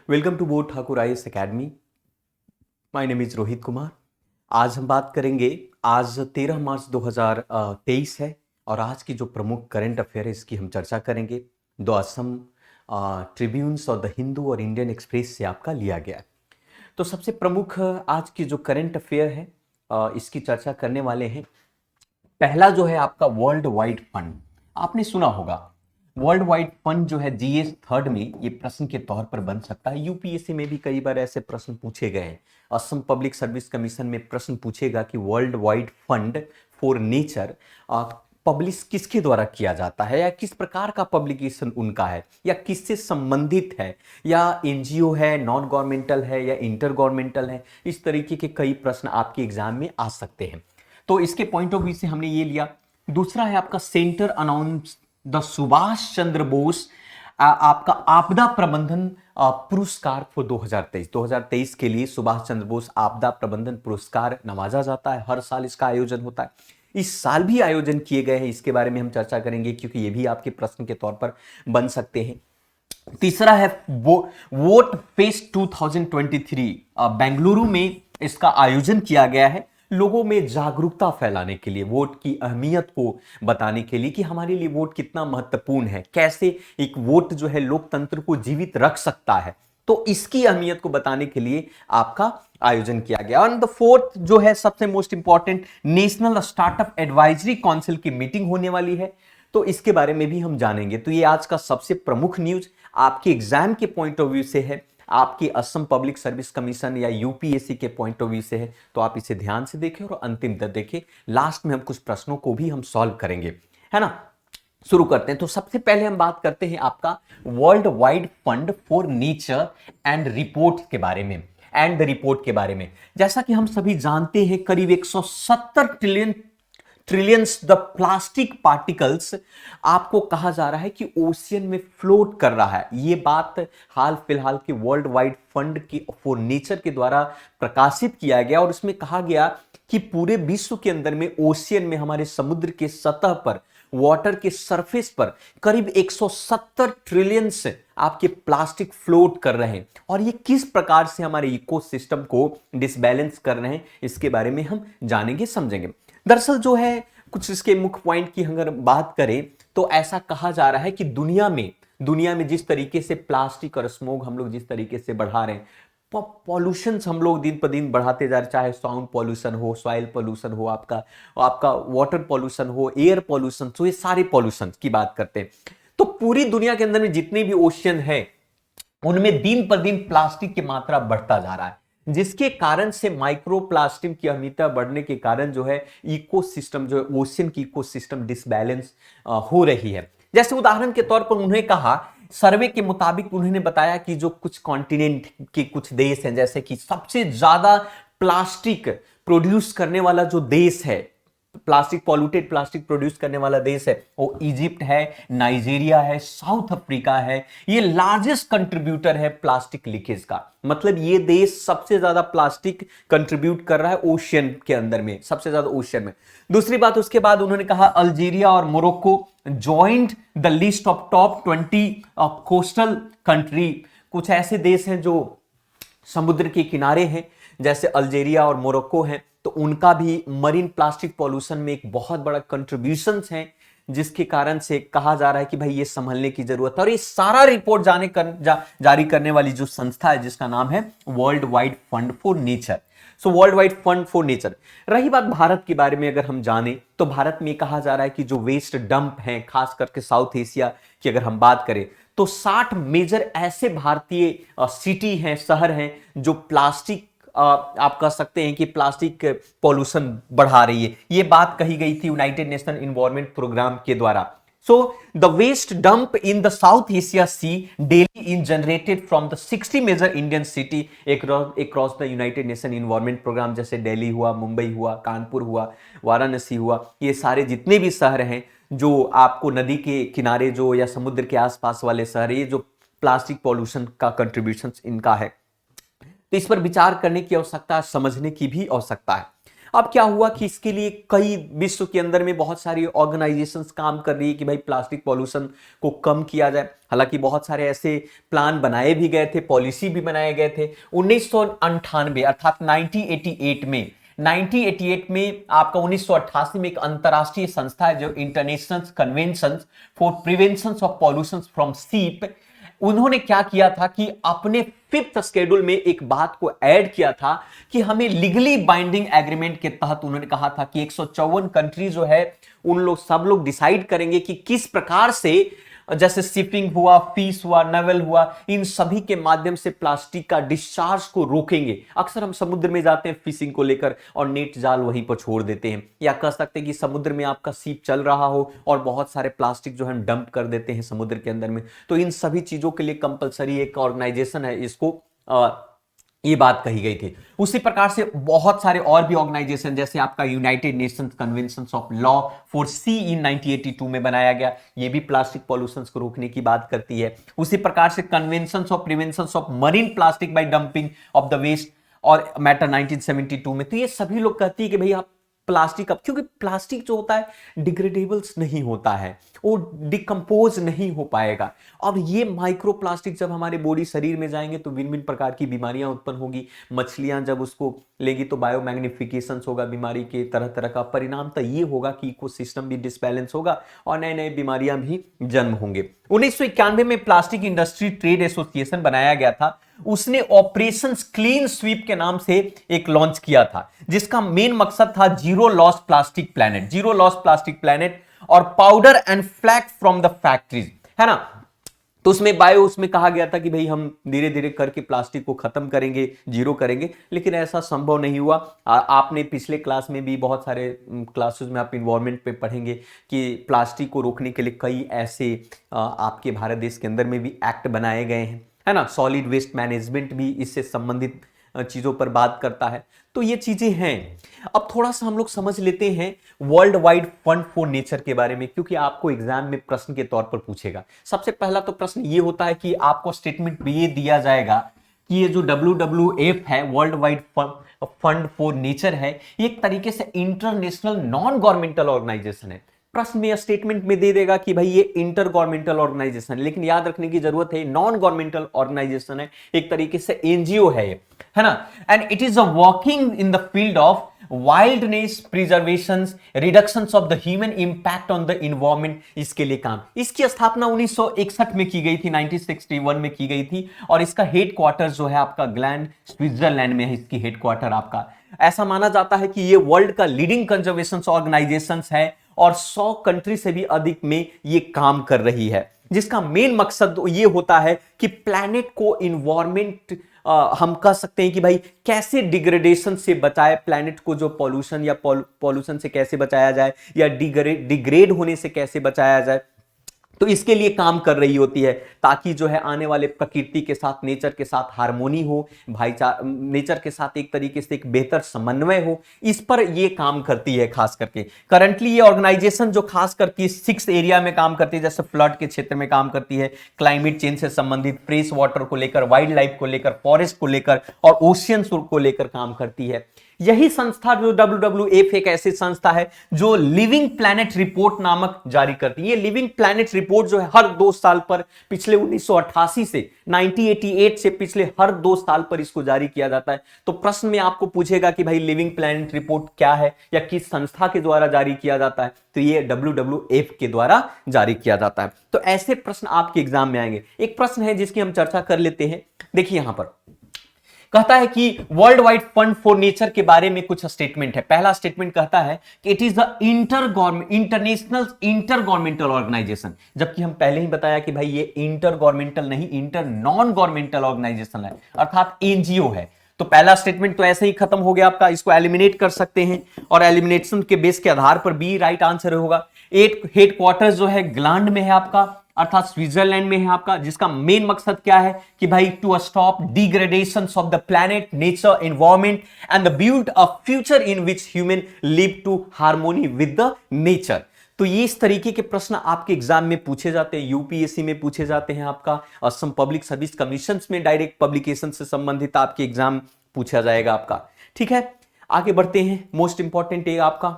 Welcome to बोध Thakur IAS academy. My name is Rohit Kumar. आज हम बात करेंगे। आज 13 मार्च 2023 है और आज की जो प्रमुख करंट अफेयर है इसकी हम चर्चा करेंगे। द असम ट्रिब्यून्स और द हिंदू और इंडियन एक्सप्रेस से आपका लिया गया है। तो सबसे प्रमुख आज की जो करंट अफेयर है इसकी चर्चा करने वाले हैं। पहला जो है आपका वर्ल्ड वाइड फंड, आपने सुना होगा। वर्ल्ड वाइड फंड जो है जीएस थर्ड में ये प्रश्न के तौर पर बन सकता है। यूपीएससी में भी कई बार ऐसे प्रश्न पूछे गए हैं। असम पब्लिक सर्विस कमीशन में प्रश्न पूछेगा कि world wide fund for nature publish किसके द्वारा किया जाता है, या किस प्रकार का पब्लिकेशन उनका है, या किससे संबंधित है, या एनजीओ है, नॉन गवर्नमेंटल है, या इंटर गवर्नमेंटल है। इस तरीके के कई प्रश्न आपके एग्जाम में आ सकते हैं। तो इसके पॉइंट ऑफ व्यू से हमने ये लिया। दूसरा है आपका centre announce the Subhash Chandra Bose आपका आपदा प्रबंधन पुरस्कार फॉर 2023 के लिए सुभाष चंद्र बोस आपदा प्रबंधन पुरस्कार नवाजा जाता है। हर साल इसका आयोजन होता है। इस साल भी आयोजन किए गए हैं, इसके बारे में हम चर्चा करेंगे क्योंकि ये भी आपके प्रश्न के तौर पर बन सकते हैं। तीसरा है वोट फेस्ट 2023 बेंगलुरु में इसका आयोजन किया गया है लोगों में जागरूकता फैलाने के लिए, वोट की अहमियत को बताने के लिए कि हमारे लिए वोट कितना महत्वपूर्ण है, कैसे एक वोट जो है लोकतंत्र को जीवित रख सकता है। तो इसकी अहमियत को बताने के लिए आपका आयोजन किया गया। और द फोर्थ जो है सबसे most important, national startup advisory council की मीटिंग होने वाली है, तो इसके बारे में भी हम जानेंगे। तो ये आज का सबसे प्रमुख न्यूज आपके एग्जाम के पॉइंट ऑफ व्यू से है, आपके असम पब्लिक सर्विस कमीशन या यूपीएससी के पॉइंट ऑफ व्यू से है। तो आप इसे ध्यान से देखें और अंतिम तक देखें। लास्ट में हम कुछ प्रश्नों को भी हम सॉल्व करेंगे, है ना। शुरू करते हैं। तो सबसे पहले हम बात करते हैं आपका world wide fund for nature and report के बारे में, एंड द रिपोर्ट के बारे में। जैसा कि हम सभी जानते हैं करीब 170 ट्रिलियंस द प्लास्टिक पार्टिकल्स आपको कहा जा रहा है कि ओशियन में फ्लोट कर रहा है। ये बात हाल फिलहाल के वर्ल्ड वाइड फंड की फॉर नेचर के द्वारा प्रकाशित किया गया और इसमें कहा गया कि पूरे विश्व के अंदर में ओशियन में, हमारे समुद्र के सतह पर, वाटर के सरफेस पर करीब 170 ट्रिलियन से आपके प्लास्टिक फ्लोट कर रहे हैं। और ये किस प्रकार से हमारे इकोसिस्टम को डिसबैलेंस कर रहे हैं, इसके बारे में हम जानेंगे, समझेंगे। दरअसल जो है कुछ इसके मुख्य पॉइंट की अगर बात करें तो ऐसा कहा जा रहा है कि दुनिया में जिस तरीके से प्लास्टिक और स्मोक हम लोग जिस तरीके से बढ़ा रहे हैं, पॉल्यूशन हम लोग दिन पर दिन बढ़ाते जा रहे हैं, चाहे साउंड पॉल्यूशन हो, सॉइल पॉल्यूशन हो, आपका वाटर पॉल्यूशन हो, एयर पॉल्यूशन, तो ये सारे पॉल्यूशन की बात करते हैं। तो पूरी दुनिया के अंदर में जितने भी ओशियन है उनमें दिन पर दिन प्लास्टिक की मात्रा बढ़ता जा रहा है, जिसके कारण से माइक्रो प्लास्टिक की अहमियत बढ़ने के कारण जो है इकोसिस्टम, जो है ओशियन की इकोसिस्टम डिसबैलेंस हो रही है। जैसे उदाहरण के तौर पर उन्होंने कहा, सर्वे के मुताबिक उन्होंने बताया कि जो कुछ कॉन्टिनेंट के कुछ देश हैं, जैसे कि सबसे ज्यादा प्लास्टिक प्रोड्यूस करने वाला जो देश है, प्लास्टिक पॉल्यूटेड प्लास्टिक प्रोड्यूस करने वाला देश है, वो इजिप्ट है, नाइजीरिया है, साउथ अफ्रीका है। ये लार्जेस्ट कंट्रीब्यूटर है प्लास्टिक लीकेज का। मतलब ये देश सबसे ज्यादा प्लास्टिक कंट्रीब्यूट कर रहा है ओशियन के अंदर में, सबसे ज्यादा ओशियन में। दूसरी बात, उसके बाद उन्होंने कहा अल्जीरिया और Morocco joint the list of top 20 coastal country. कुछ ऐसे देश हैं जो समुद्र के किनारे हैं, जैसे अल्जीरिया और मोरक्को हैं, तो उनका भी मरीन प्लास्टिक पॉल्यूशन में एक बहुत बड़ा कंट्रीब्यूशन है, जिसके कारण से कहा जा रहा है कि भाई ये संभलने की जरूरत है। और ये सारा रिपोर्ट जारी करने वाली जो संस्था है जिसका नाम है world wide fund for nature. So world wide fund for nature. रही बात भारत के बारे में अगर हम जाने तो भारत में कहा जा रहा है कि जो वेस्ट डंप हैं, खास करके साउथ एशिया की अगर हम बात करें तो 60 मेजर ऐसे भारतीय सिटी हैं, शहर हैं जो प्लास्टिक आप कह सकते हैं कि प्लास्टिक पॉल्यूशन बढ़ा रही है। यह बात कही गई थी यूनाइटेड नेशन एनवायरनमेंट प्रोग्राम के द्वारा। So the waste dump in the South Asia sea daily in generated from the 60 major Indian city across the United Nation environment programme, जैसे दिल्ली हुआ, मुंबई हुआ, कानपुर हुआ, वाराणसी हुआ, ये सारे जितने भी शहर हैं जो आपको नदी के किनारे जो या समुद्र के आसपास वाले शहर, ये जो प्लास्टिक पॉल्यूशन का कंट्रीब्यूशन इनका है, तो इस पर विचार करने की आवश्यकता है, समझने की भी आवश्यकता है। अब क्या हुआ कि इसके लिए कई विश्व के अंदर में बहुत सारी ऑर्गेनाइजेशंस काम कर रही है कि भाई प्लास्टिक पॉल्यूशन को कम किया जाए। हालांकि बहुत सारे ऐसे प्लान बनाए भी गए थे, पॉलिसी भी बनाए गए थे। 1998 अर्थात 1988 में आपका 1988 में एक अंतरराष्ट्रीय संस्था है जो international convention for prevention of pollution from सीप, उन्होंने क्या किया था कि अपने 5th शेड्यूल में एक बात को ऐड किया था कि हमें लीगली बाइंडिंग एग्रीमेंट के तहत उन्होंने कहा था कि 154 कंट्री जो है उन लोग सब लोग डिसाइड करेंगे कि किस प्रकार से, जैसे शिपिंग हुआ, फीस हुआ, नवल हुआ, इन सभी के माध्यम से प्लास्टिक का डिस्चार्ज को रोकेंगे। अक्सर हम समुद्र में जाते हैं फिशिंग को लेकर और नेट जाल वहीं पर छोड़ देते हैं, या कह सकते हैं कि समुद्र में आपका शिप चल रहा हो और बहुत सारे प्लास्टिक जो हम डंप कर देते हैं समुद्र के अंदर में। तो इन सभी चीजों के लिए कंपलसरी एक ऑर्गेनाइजेशन है, इसको ये बात कही गई थी। उसी प्रकार से बहुत सारे और भी ऑर्गेनाइजेशन, जैसे आपका United Nations convention of law for sea in 1982 में बनाया गया, ये भी प्लास्टिक पॉल्यूशन को रोकने की बात करती है। उसी प्रकार से convention of prevention of marine plastic by dumping of the waste और मैटर 1972 में। तो ये सभी लोग कहती है कि भाई आप प्लास्टिक, अब क्योंकि प्लास्टिक जो होता है डिग्रेडेबल्स नहीं होता है, वो डिकम्पोज नहीं हो पाएगा। अब ये माइक्रो प्लास्टिक जब हमारे बॉडी शरीर में जाएंगे तो भिन्न भिन्न प्रकार की बीमारियां उत्पन्न होगी। मछलियां जब उसको लेंगी तो बायोमैग्निफिकेशन होगा, बीमारी के तरह तरह का परिणाम तो ये होगा कि इकोसिस्टम भी डिसबैलेंस होगा और नए नए बीमारियां भी जन्म होंगे। 1991 में प्लास्टिक इंडस्ट्री ट्रेड एसोसिएशन बनाया गया था, उसने ऑपरेशन क्लीन स्वीप के नाम से एक लॉन्च किया था, जिसका मेन मकसद था zero loss plastic planet, zero loss plastic planet और powder and flag from the factories, है ना। तो उसमें कहा गया था कि भाई हम धीरे धीरे करके प्लास्टिक को खत्म करेंगे, जीरो करेंगे, लेकिन ऐसा संभव नहीं हुआ। आपने पिछले क्लास में भी, बहुत सारे क्लासेस में आप इन्वायरमेंट पे पढ़ेंगे कि प्लास्टिक को रोकने के लिए कई ऐसे आपके भारत देश के अंदर में भी एक्ट बनाए गए हैं, है ना। सॉलिड वेस्ट मैनेजमेंट भी इससे संबंधित चीजों पर बात करता है। तो ये चीजें हैं। अब थोड़ा सा हम लोग समझ लेते हैं world wide fund for nature के बारे में, क्योंकि आपको एग्जाम में प्रश्न के तौर पर पूछेगा। सबसे पहला तो प्रश्न ये होता है कि आपको स्टेटमेंट भी ये दिया जाएगा कि ये जो WWF है, world wide fund for nature है, ये एक तरीके से इंटरनेशनल नॉन गवर्नमेंटल ऑर्गेनाइजेशन है। प्रश्न में या स्टेटमेंट में दे देगा कि भाई ये इंटर गवर्नमेंटल ऑर्गेनाइजेशन है, लेकिन याद रखने की जरूरत है नॉन गवर्नमेंटल ऑर्गेनाइजेशन है, एक तरीके से एनजीओ है ना। And it is a working in the field of wildness preservation, reduction of the human impact on the environment, इसके लिए काम। इसकी स्थापना 1961 में की गई थी, 1961 में की गई थी, और इसका हेडक्वार्टर जो है आपका ग्लैंड स्विट्जरलैंड में है, इसकी हेडक्वार्टर आपका। ऐसा माना जाता है कि ये वर्ल्ड का लीडिंग कंजर्वेशन ऑर्गेनाइजेशन है और 100 कंट्री से भी अधिक में ये काम कर रही है, जिसका मेन मकसद ये होता है कि प्लैनेट को इन्वायरमेंट, हम कह सकते हैं कि भाई कैसे डिग्रेडेशन से बचाए, प्लैनेट को जो पॉल्यूशन या पॉल्यूशन से कैसे बचाया जाए या डिग्रेड होने से कैसे बचाया जाए। तो इसके लिए काम कर रही होती है, ताकि जो है आने वाले प्रकृति के साथ, नेचर के साथ हार्मोनी हो, भाईचारा, नेचर के साथ एक तरीके से एक बेहतर समन्वय हो, इस पर ये काम करती है खास करके। करंटली ये ऑर्गेनाइजेशन जो खास करके 6 एरिया में काम करती है, जैसे फ्लड के क्षेत्र में काम करती है, क्लाइमेट चेंज से संबंधित, फ्रेश वाटर को लेकर, वाइल्ड लाइफ को लेकर, फॉरेस्ट को लेकर और ओशियंस को लेकर काम करती है। यही संस्था जो WWF एक ऐसी संस्था है जो लिविंग प्लैनेट रिपोर्ट नामक जारी करती है। ये लिविंग प्लैनेट रिपोर्ट जो है हर 2 साल पर, पिछले 1988 से 1988 से पिछले हर 2 साल पर इसको जारी किया जाता है। तो प्रश्न में आपको पूछेगा कि भाई लिविंग प्लैनेट रिपोर्ट क्या है या किस संस्था के द्वारा जारी किया जाता है, तो ये WWF के द्वारा जारी किया जाता है। तो ऐसे प्रश्न आपके एग्जाम में आएंगे। एक प्रश्न है जिसकी हम चर्चा कर लेते हैं। देखिए यहां पर कहता है कि world wide fund for nature के बारे में कुछ स्टेटमेंट है। पहला स्टेटमेंट कहता है कि it is the international inter governmental organisation, जबकि हम पहले ही बताया कि भाई ये इंटर गवर्नमेंटल नहीं, इंटर नॉन गवर्नमेंटल ऑर्गेनाइजेशन है, अर्थात एनजीओ है। तो पहला स्टेटमेंट तो ऐसे ही खत्म हो गया आपका, इसको एलिमिनेट कर सकते हैं और एलिमिनेशन के बेस के आधार पर बी राइट आंसर होगा। हेडक्वार्टर जो है ग्लैंड में है आपका, अर्थात स्विट्जरलैंड में है आपका, जिसका मेन मकसद क्या है कि भाई to stop degradation of the planet, nature, environment and build a future in which human live to harmony with the nature. तो ये इस तरीके के प्रश्न आपके एग्जाम में पूछे जाते हैं, यूपीएससी में पूछे जाते हैं, आपका असम पब्लिक सर्विस कमीशन में डायरेक्ट पब्लिकेशन से संबंधित आपके एग्जाम पूछा जाएगा आपका। ठीक है, आगे बढ़ते हैं। मोस्ट इंपॉर्टेंट है आपका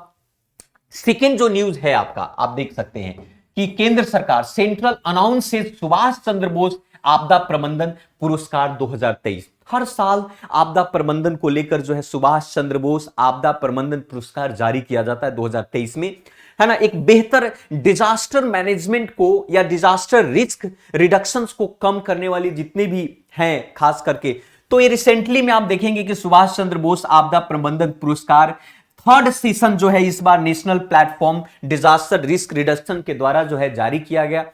सेकेंड जो न्यूज है आपका, आप देख सकते हैं कि केंद्र सरकार सेंट्रल अनाउंसेस सुभाष चंद्र बोस आपदा प्रबंधन पुरस्कार 2023। हर साल आपदा प्रबंधन को लेकर जो है सुभाष चंद्र बोस आपदा प्रबंधन पुरस्कार जारी किया जाता है 2023 में, है ना। एक बेहतर डिजास्टर मैनेजमेंट को या डिजास्टर रिस्क रिडक्शंस को कम करने वाली जितने भी हैं खास करके, तो ये रिसेंटली में आप देखेंगे कि सुभाष चंद्र बोस आपदा प्रबंधन पुरस्कार थर्ड सेशन जो है इस बार national platform disaster risk reduction के द्वारा जो है जारी किया गया।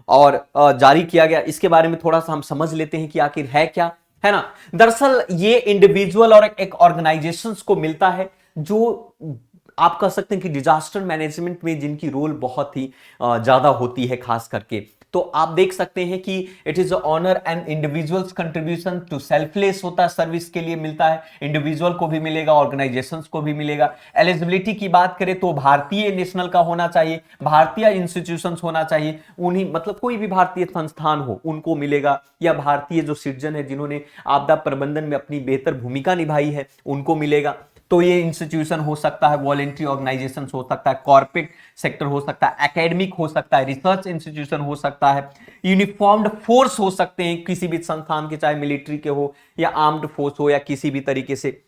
और जारी किया गया, इसके बारे में थोड़ा सा हम समझ लेते हैं कि आखिर है क्या, है ना। दरअसल ये इंडिविजुअल और एक ऑर्गेनाइजेशंस को मिलता है जो आप कह सकते हैं कि डिजास्टर मैनेजमेंट में जिनकी रोल बहुत ही ज्यादा होती है खास करके। तो आप देख सकते हैं कि it is honour and individuals contribution to selfless होता है, सर्विस के लिए मिलता है, इंडिविजुअल को भी मिलेगा, ऑर्गेनाइजेशंस को भी मिलेगा। एलिजिबिलिटी की बात करें तो भारतीय नेशनल का होना चाहिए, भारतीय इंस्टीट्यूशंस होना चाहिए, उन्हीं मतलब कोई भी भारतीय संस्थान हो उनको मिलेगा, या भारतीय जो सिटीजन है जिन्होंने आपदा प्रबंधन में अपनी बेहतर भूमिका निभाई है उनको मिलेगा। तो ये इंस्टीट्यूशन हो सकता है, वॉलेंट्री ऑर्गेनाइजेशन हो सकता है, कॉर्पोरेट सेक्टर हो सकता है, एकेडमिक हो सकता है, रिसर्च इंस्टीट्यूशन हो सकता है, यूनिफॉर्म्ड फोर्स हो सकते हैं किसी भी संस्थान के, चाहे मिलिट्री के हो या आर्म्ड फोर्स हो या किसी भी तरीके से।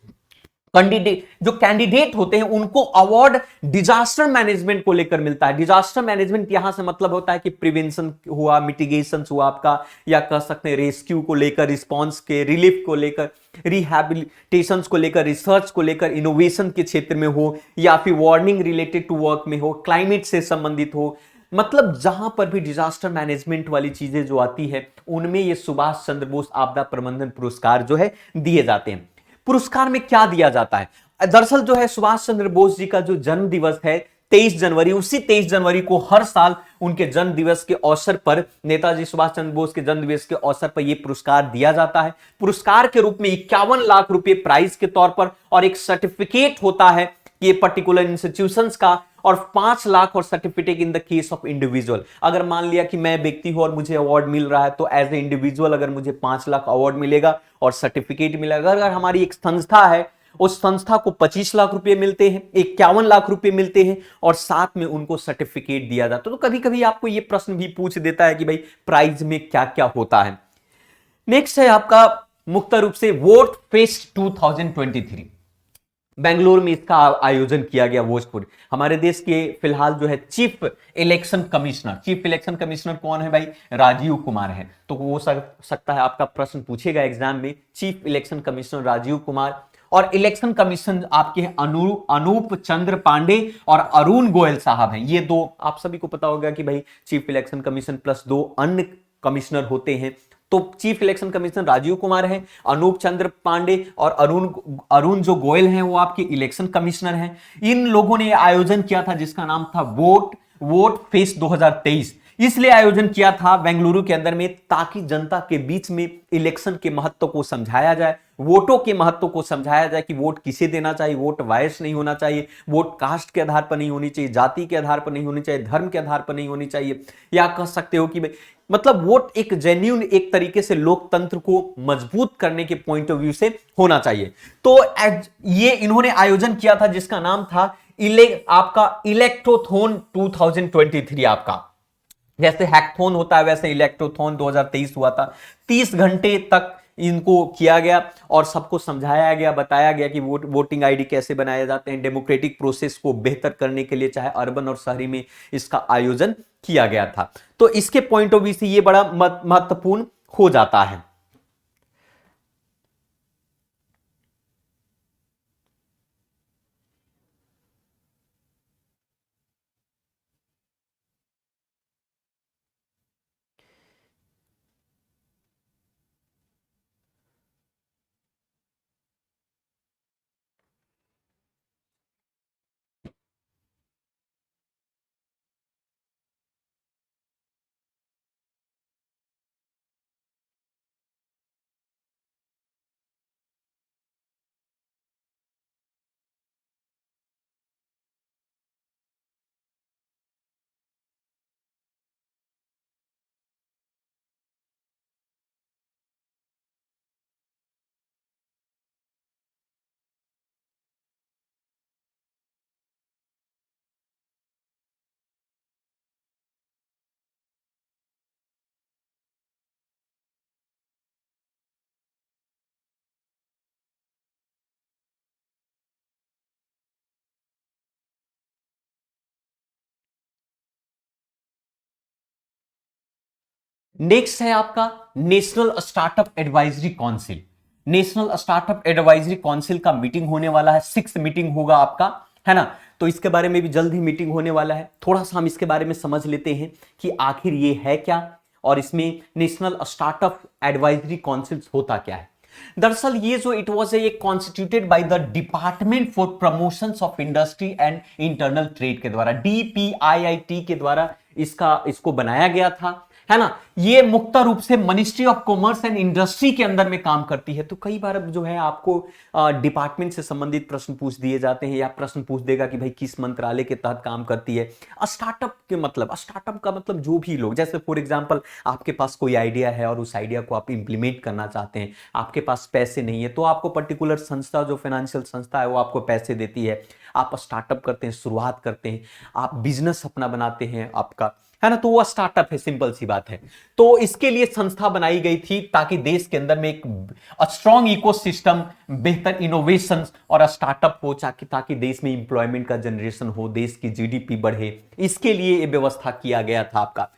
कैंडिडेट जो कैंडिडेट होते हैं उनको अवार्ड डिजास्टर मैनेजमेंट को लेकर मिलता है। डिजास्टर मैनेजमेंट यहां से मतलब होता है कि प्रिवेंशन हुआ, मिटिगेशन हुआ आपका, या कह सकते हैं रेस्क्यू को लेकर, रिस्पांस के, रिलीफ को लेकर, रिहैबिलिटेशन को लेकर, रिसर्च को लेकर, इनोवेशन के क्षेत्र में हो, या फिर वार्निंग रिलेटेड टू वर्क में हो, क्लाइमेट से संबंधित हो, मतलब जहां पर भी डिजास्टर मैनेजमेंट वाली चीजें जो आती है उनमें ये सुभाष चंद्र बोस आपदा प्रबंधन पुरस्कार जो है दिए जाते हैं। पुरस्कार में क्या दिया जाता है? दरअसल जो है सुभाष चंद्र बोस जी का जो जन्म दिवस है 23 जनवरी, उसी 23 जनवरी को हर साल उनके जन्म दिवस के अवसर पर, नेताजी सुभाष चंद्र बोस के जन्म दिवस के अवसर पर यह पुरस्कार दिया जाता है। पुरस्कार के रूप में 51 लाख रुपए प्राइज के तौर पर और एक सर्टिफिकेट होता है ये पर्टिकुलर इंस्टीट्यूशंस का, और 5 लाख और certificate in the case of individual. अगर मान लिया कि मैं व्यक्ति हूं और मुझे अवार्ड मिल रहा है, तो एज ए इंडिविजुअल अगर मुझे 5 लाख अवार्ड मिलेगा और सर्टिफिकेट मिलेगा। अगर हमारी एक संस्था है, उस संस्था को 25 लाख रुपए मिलते हैं, 51 लाख रुपए मिलते हैं, और साथ में उनको सर्टिफिकेट दिया जाता है। तो कभी कभी आपको यह प्रश्न भी पूछ देता है कि भाई प्राइज में क्या क्या होता है। नेक्स्ट है आपका मुख्य रूप से वोट फेस्ट 2023। बेंगलुरु में इसका आयोजन किया गया। भोजपुर हमारे देश के फिलहाल जो है chief election commissioner, chief election commissioner कौन है भाई? राजीव कुमार है। तो वो सकता है आपका प्रश्न पूछेगा एग्जाम में, chief election commissioner Rajiv Kumar. और इलेक्शन कमीशन आपके अनूप चंद्र पांडे और अरुण गोयल साहब हैं। ये दो, आप सभी को पता होगा कि भाई चीफ इलेक्शन कमीशन प्लस दो अन्य कमिश्नर होते हैं। तो chief election commission Rajiv Kumar है, अनूप चंद्र पांडे और अरुण अरुण जो गोयल हैं वो आपके इलेक्शन कमिश्नर हैं। इन लोगों ने आयोजन किया था जिसका नाम था वोट फेस्ट 2023। इसलिए आयोजन किया था बेंगलुरु के अंदर में, ताकि जनता के बीच में इलेक्शन के महत्व को समझाया जाए, वोटों के महत्व को समझाया जाए कि वोट किसे देना चाहिए, वोट वायस नहीं होना चाहिए, वोट कास्ट के आधार पर नहीं होनी चाहिए, जाति के आधार पर नहीं होनी चाहिए, धर्म के आधार पर नहीं होनी चाहिए, या कह सकते हो कि मतलब वोट एक जेन्यून एक तरीके से लोकतंत्र को मजबूत करने के पॉइंट ऑफ व्यू से होना चाहिए। तो ये इन्होंने आयोजन किया था जिसका नाम था आपका इलेक्ट्रोथोन 2023। आपका जैसे हैकथॉन होता है वैसे इलेक्ट्रोथॉन 2023 हुआ था। 30 घंटे तक इनको किया गया और सबको समझाया गया, बताया गया कि वोटिंग आईडी कैसे बनाए जाते हैं। डेमोक्रेटिक प्रोसेस को बेहतर करने के लिए चाहे अर्बन और शहरी में इसका आयोजन किया गया था। तो इसके पॉइंट ऑफ व्यू से ये बड़ा महत्वपूर्ण हो जाता है। नेक्स्ट है आपका national startup advisory council. National startup advisory council का मीटिंग होने वाला है, 6th मीटिंग होगा आपका, है ना। तो इसके बारे में भी जल्द ही मीटिंग होने वाला है। थोड़ा सा हम इसके बारे में समझ लेते हैं कि आखिर ये है क्या और इसमें नेशनल स्टार्टअप एडवाइजरी काउंसिल होता क्या है। दरअसल ये जो it was a constituted by the department for promotions of industry and internal trade के द्वारा, DPIIT के द्वारा इसको बनाया गया था, है ना। ये मुक्त रूप से ministry of commerce and industry के अंदर में काम करती है। तो कई बार अब जो है आपको डिपार्टमेंट से संबंधित प्रश्न पूछ दिए जाते हैं या प्रश्न पूछ देगा कि भाई किस मंत्रालय के तहत काम करती है। स्टार्टअप का मतलब जो भी लोग, जैसे फॉर एग्जांपल आपके पास कोई आइडिया है और उस आइडिया को आप इंप्लीमेंट करना चाहते हैं, आपके पास पैसे नहीं है, तो आपको पर्टिकुलर संस्था, जो फाइनेंशियल संस्था है, वो आपको पैसे देती है, आप स्टार्टअप करते हैं, शुरुआत करते हैं, आप बिजनेस अपना बनाते हैं आपका, है ना। तो वो स्टार्टअप है, सिंपल सी बात है। तो इसके लिए संस्था बनाई गई थी ताकि देश के अंदर में एक स्ट्रॉन्ग इकोसिस्टम, बेहतर इनोवेशन और स्टार्टअप हो, ताकि देश में इंप्लॉयमेंट का जनरेशन हो, देश की जीडीपी बढ़े। इसके लिए ये व्यवस्था किया गया था आपका।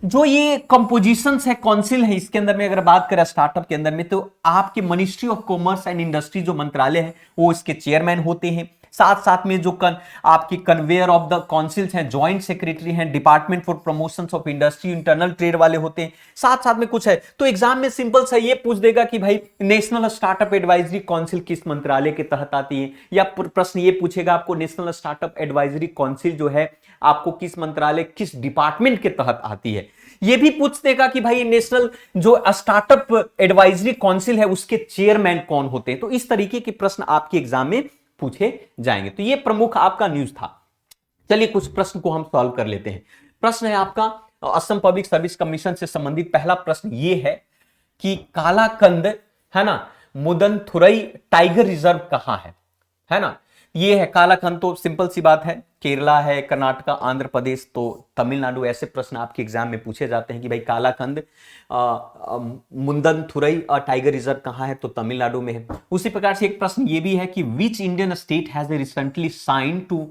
जो ये कंपोजिशन है, काउंसिल है, इसके अंदर में अगर बात करें स्टार्टअप के अंदर में, तो आपके ministry of commerce and industry जो मंत्रालय है वो इसके चेयरमैन होते हैं। साथ साथ में जो आपकी कन्वेयर ऑफ द काउंसिल्स हैं, ज्वाइंट सेक्रेटरी हैं, department for promotions of industry, internal trade वाले होते हैं। साथ साथ में कुछ है, तो एग्जाम में सिंपल सा ये पूछ देगा कि भाई नेशनल स्टार्टअप एडवाइजरी काउंसिल किस मंत्रालय के तहत आती है, या प्रश्न ये पूछेगा आपको नेशनल स्टार्टअप एडवाइजरी काउंसिल जो है आपको किस मंत्रालय, किस डिपार्टमेंट के तहत आती है। ये भी पूछ देगा कि भाई नेशनल जो स्टार्टअप एडवाइजरी काउंसिल है उसके चेयरमैन कौन होते हैं। तो इस तरीके के प्रश्न आपके एग्जाम में पूछे जाएंगे। तो ये प्रमुख आपका न्यूज था। चलिए कुछ प्रश्न को हम सॉल्व कर लेते हैं। प्रश्न है आपका असम पब्लिक सर्विस कमीशन से संबंधित। पहला प्रश्न ये है कि कालाकंद, है ना, मुदनथुरई टाइगर रिजर्व कहां है ना। ये है कालाकंद, तो सिंपल सी बात है, केरला है, कर्नाटका, आंध्र प्रदेश, तो तमिलनाडु। ऐसे प्रश्न आपके एग्जाम में पूछे जाते हैं कि भाई कालाकंद मुदनथुरई टाइगर रिजर्व कहां है, तो तमिलनाडु में है। उसी प्रकार से एक प्रश्न ये भी है कि which Indian state has recently sign to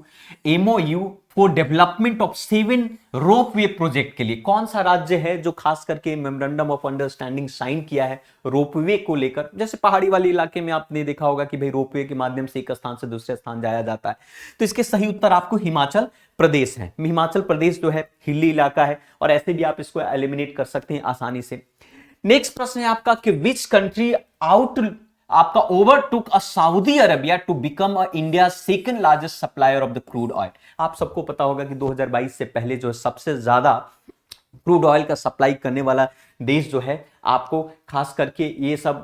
MOU for development of 7 ropeway project के लिए। कौन सा राज्य है जो खास करके मेमोरेंडम ऑफ अंडरस्टैंडिंग साइन किया है रोपवे को लेकर। जैसे पहाड़ी वाले इलाके में आपने देखा होगा कि भाई रोपवे के माध्यम से एक स्थान से दूसरे स्थान जाया जाता है। तो इसके सही उत्तर आपको हिमाचल प्रदेश है। हिमाचल प्रदेश जो है हिली इलाका है, और ऐसे भी आप इसको एलिमिनेट कर सकते हैं आसानी से। नेक्स्ट प्रश्न है आपका कि विच कंट्री आपका overtook Saudi Arabia to become India second largest supplier of the crude oil. आप सबको पता होगा कि 2022 से पहले जो सबसे ज्यादा क्रूड ऑयल का सप्लाई करने वाला देश जो है आपको खास करके ये सब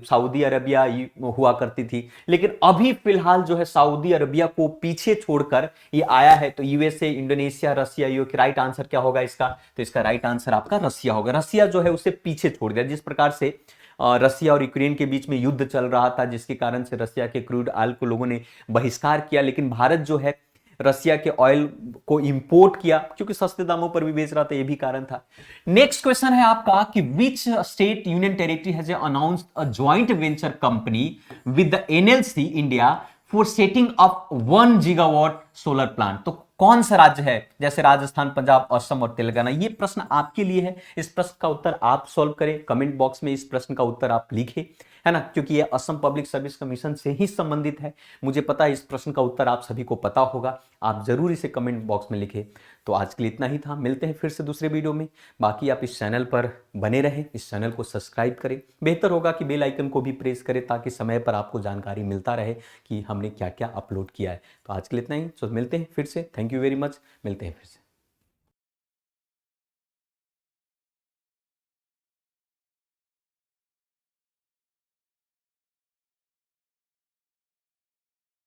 सऊदी अरबिया हुआ करती थी। लेकिन अभी फिलहाल जो है सऊदी अरबिया को पीछे छोड़कर ये आया है। तो यूएसए, इंडोनेशिया, रसिया, ये राइट आंसर क्या होगा इसका, तो इसका राइट आंसर आपका रसिया होगा। रसिया जो है उसे पीछे छोड़ दिया। जिस प्रकार से रसिया और यूक्रेन के बीच में युद्ध चल रहा था, जिसके कारण से रसिया के क्रूड ऑयल को लोगों ने बहिष्कार किया, लेकिन भारत जो है रसिया के ऑयल को इंपोर्ट किया क्योंकि सस्ते दामों पर भी बेच रहा था, ये भी कारण था। नेक्स्ट क्वेश्चन है आपका कि which state union territory has announced a joint venture company with the NLC India for setting up 1 gigawatt solar plant. तो कौन सा राज्य है, जैसे राजस्थान, पंजाब, असम और तेलंगाना। ये प्रश्न आपके लिए है। इस प्रश्न का उत्तर आप सॉल्व करें, कमेंट बॉक्स में इस प्रश्न का उत्तर आप लिखें, है ना, क्योंकि ये असम पब्लिक सर्विस कमीशन से ही संबंधित है। मुझे पता है इस प्रश्न का उत्तर आप सभी को पता होगा, आप जरूर इसे कमेंट बॉक्स में लिखें। तो आज के लिए इतना ही था, मिलते हैं फिर से दूसरे वीडियो में। बाकी आप इस चैनल पर बने रहें, इस चैनल को सब्सक्राइब करें। बेहतर होगा कि बेल आइकन को भी प्रेस करें ताकि समय पर आपको जानकारी मिलता रहे कि हमने क्या क्या अपलोड किया है। तो आज के लिए इतना ही, तो मिलते हैं फिर से। थैंक यू वेरी मच, मिलते हैं फिर से।